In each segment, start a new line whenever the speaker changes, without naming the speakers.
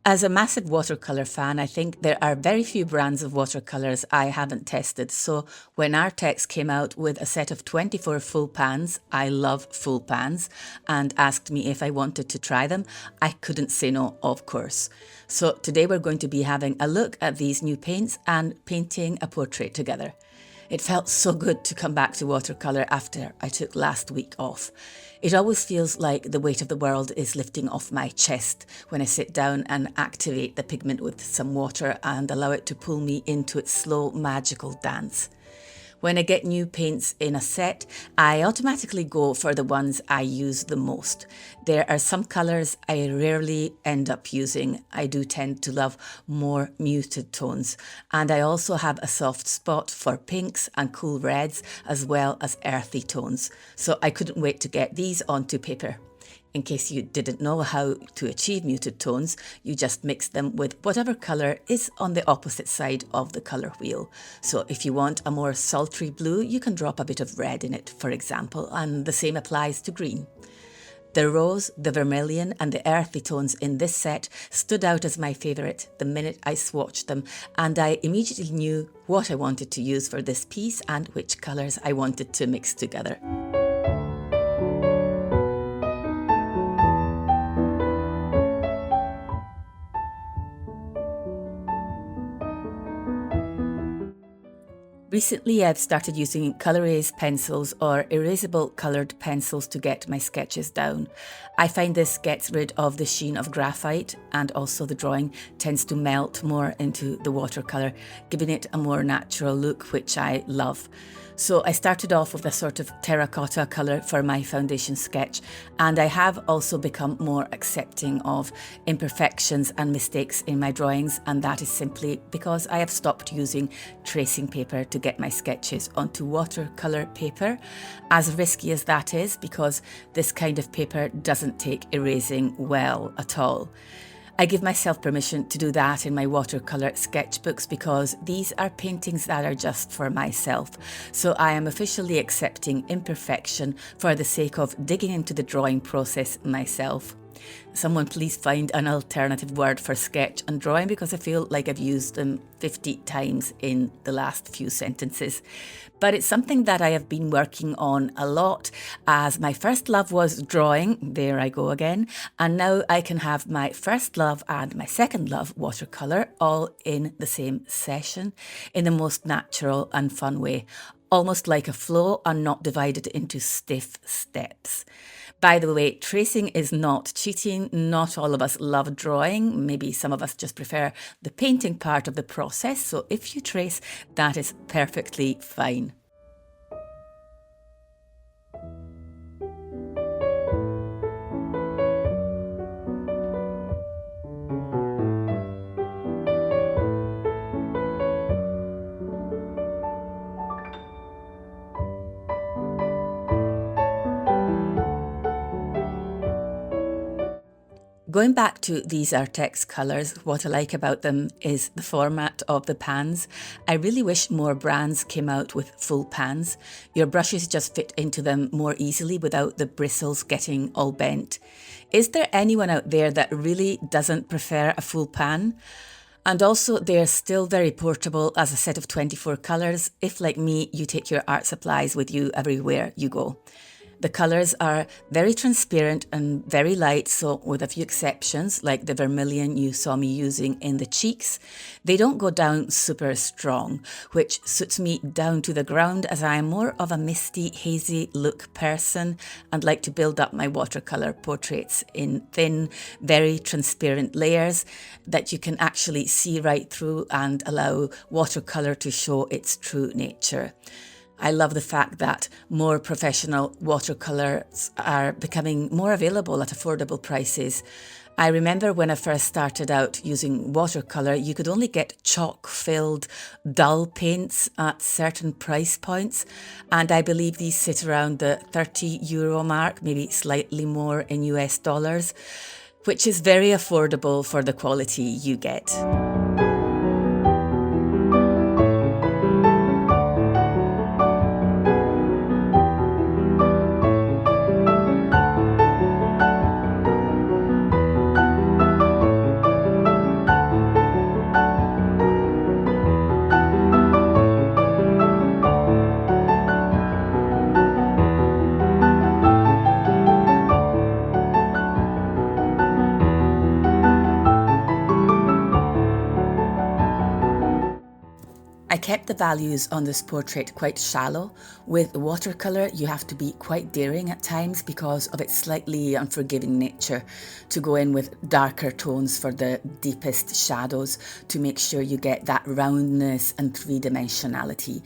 As a massive watercolor fan, I think there are very few brands of watercolors I haven't tested. So when Arrtx came out with a set of 24 full pans, I love full pans, and asked me if I wanted to try them, I couldn't say no, of course. So today we're going to be having a look at these new paints and painting a portrait together. It felt so good to come back to watercolour after I took last week off. It always feels like the weight of the world is lifting off my chest when I sit down and activate the pigment with some water and allow it to pull me into its slow, magical dance. When I get new paints in a set, I automatically go for the ones I use the most. There are some colours I rarely end up using. I do tend to love more muted tones. And I also have a soft spot for pinks and cool reds, as well as earthy tones. So I couldn't wait to get these onto paper. In case you didn't know how to achieve muted tones, you just mix them with whatever colour is on the opposite side of the colour wheel. So if you want a more sultry blue, you can drop a bit of red in it, for example, and the same applies to green. The rose, the vermilion and the earthy tones in this set stood out as my favourite the minute I swatched them, and I immediately knew what I wanted to use for this piece and which colours I wanted to mix together. Recently, I've started using Colorase pencils or erasable coloured pencils to get my sketches down. I find this gets rid of the sheen of graphite, and also the drawing tends to melt more into the watercolour, giving it a more natural look, which I love. So I started off with a sort of terracotta colour for my foundation sketch, and I have also become more accepting of imperfections and mistakes in my drawings, and that is simply because I have stopped using tracing paper to get my sketches onto watercolour paper, as risky as that is, because this kind of paper doesn't take erasing well at all. I give myself permission to do that in my watercolour sketchbooks because these are paintings that are just for myself. So I am officially accepting imperfection for the sake of digging into the drawing process myself. Someone please find an alternative word for sketch and drawing, because I feel like I've used them 50 times in the last few sentences. But it's something that I have been working on a lot, as my first love was drawing, there I go again, and now I can have my first love and my second love, watercolour, all in the same session in the most natural and fun way, almost like a flow and not divided into stiff steps. By the way, tracing is not cheating. Not all of us love drawing. Maybe some of us just prefer the painting part of the process. So if you trace, that is perfectly fine. Going back to these Arrtx colours, what I like about them is the format of the pans. I really wish more brands came out with full pans. Your brushes just fit into them more easily without the bristles getting all bent. Is there anyone out there that really doesn't prefer a full pan? And also, they're still very portable as a set of 24 colours, if like me, you take your art supplies with you everywhere you go. The colours are very transparent and very light, so with a few exceptions, like the vermilion you saw me using in the cheeks, they don't go down super strong, which suits me down to the ground, as I am more of a misty, hazy look person and like to build up my watercolour portraits in thin, very transparent layers that you can actually see right through and allow watercolour to show its true nature. I love the fact that more professional watercolours are becoming more available at affordable prices. I remember when I first started out using watercolour, you could only get chalk-filled dull paints at certain price points, and I believe these sit around the €30 mark, maybe slightly more in US dollars, which is very affordable for the quality you get. kept the values on this portrait quite shallow. With watercolor, you have to be quite daring at times because of its slightly unforgiving nature, to go in with darker tones for the deepest shadows to make sure you get that roundness and three-dimensionality.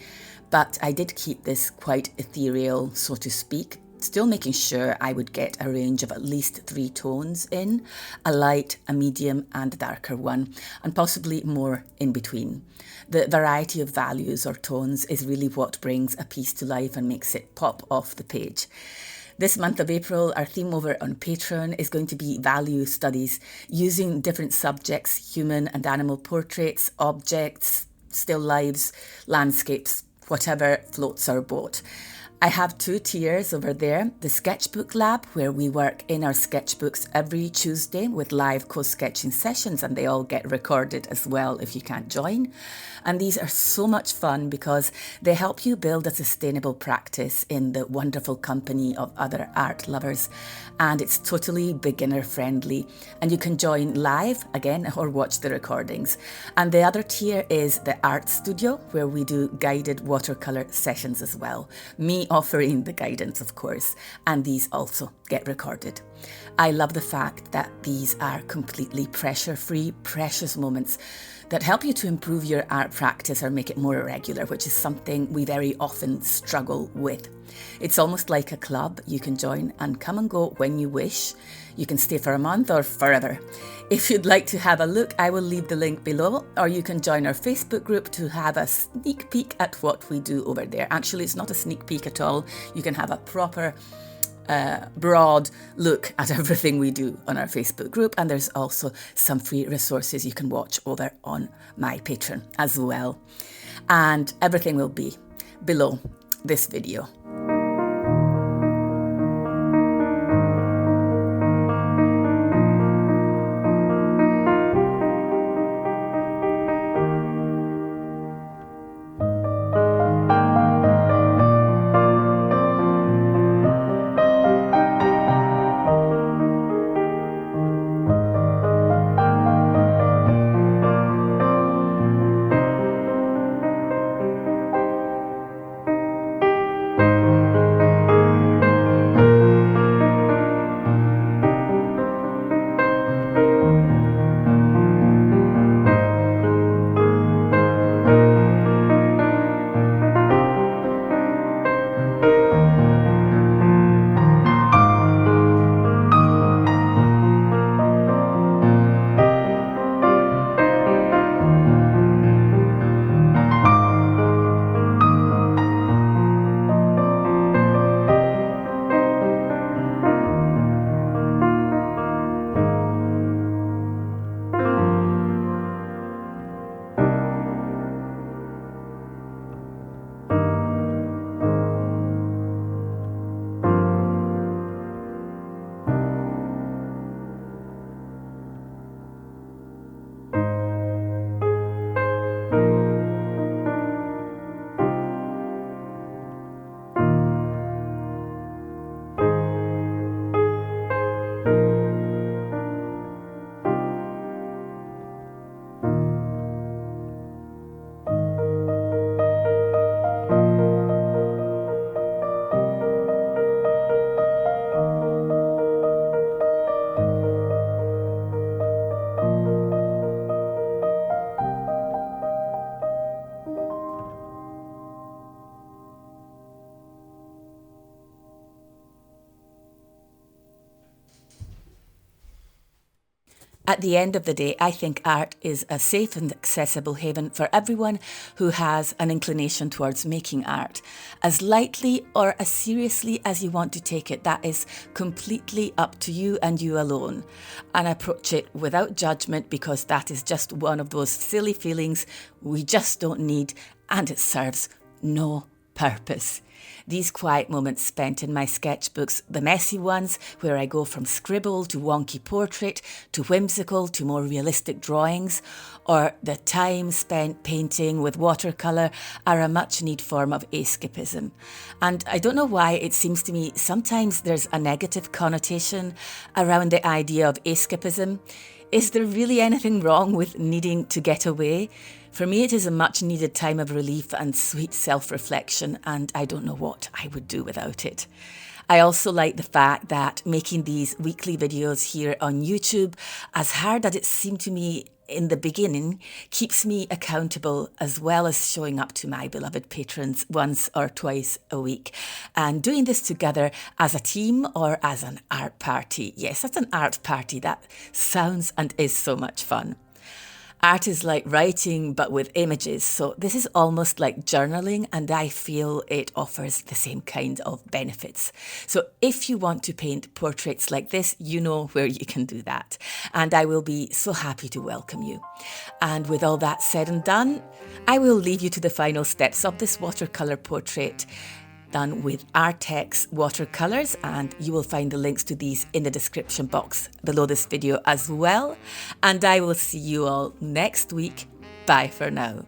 But I did keep this quite ethereal, so to speak, still making sure I would get a range of at least 3 tones in, a light, a medium and a darker one, and possibly more in between. The variety of values or tones is really what brings a piece to life and makes it pop off the page. This month of April, our theme over on Patreon is going to be value studies, using different subjects, human and animal portraits, objects, still lives, landscapes, whatever floats our boat. I have 2 tiers over there, the Sketchbook Lab, where we work in our sketchbooks every Tuesday with live co-sketching sessions, and they all get recorded as well if you can't join. And these are so much fun because they help you build a sustainable practice in the wonderful company of other art lovers. And it's totally beginner friendly, and you can join live again or watch the recordings. And the other tier is the Art Studio, where we do guided watercolor sessions as well. Me offering the guidance, of course, and these also get recorded. I love the fact that these are completely pressure-free, precious moments that help you to improve your art practice or make it more regular, which is something we very often struggle with. It's almost like a club. You can join and come and go when you wish. You can stay for a month or forever. If you'd like to have a look, I will leave the link below, or you can join our Facebook group to have a sneak peek at what we do over there. Actually, it's not a sneak peek at all. You can have a proper broad look at everything we do on our Facebook group, and there's also some free resources you can watch over on my Patreon as well. And everything will be below this video. At the end of the day, I think art is a safe and accessible haven for everyone who has an inclination towards making art. As lightly or as seriously as you want to take it, that is completely up to you and you alone. And approach it without judgment, because that is just one of those silly feelings we just don't need, and it serves no purpose. These quiet moments spent in my sketchbooks, the messy ones where I go from scribble to wonky portrait to whimsical to more realistic drawings, or the time spent painting with watercolour, are a much needed form of escapism. And I don't know why it seems to me sometimes there's a negative connotation around the idea of escapism. Is there really anything wrong with needing to get away? For me, it is a much needed time of relief and sweet self-reflection, and I don't know what I would do without it. I also like the fact that making these weekly videos here on YouTube, as hard as it seemed to me in the beginning, keeps me accountable as well as showing up to my beloved patrons once or twice a week. And doing this together as a team or as an art party. Yes, that's an art party. That sounds and is so much fun. Art is like writing, but with images. So this is almost like journaling, and I feel it offers the same kind of benefits. So if you want to paint portraits like this, you know where you can do that. And I will be so happy to welcome you. And with all that said and done, I will leave you to the final steps of this watercolor portrait done with Arrtx watercolors, and you will find the links to these in the description box below this video as well. And I will see you all next week. Bye for now.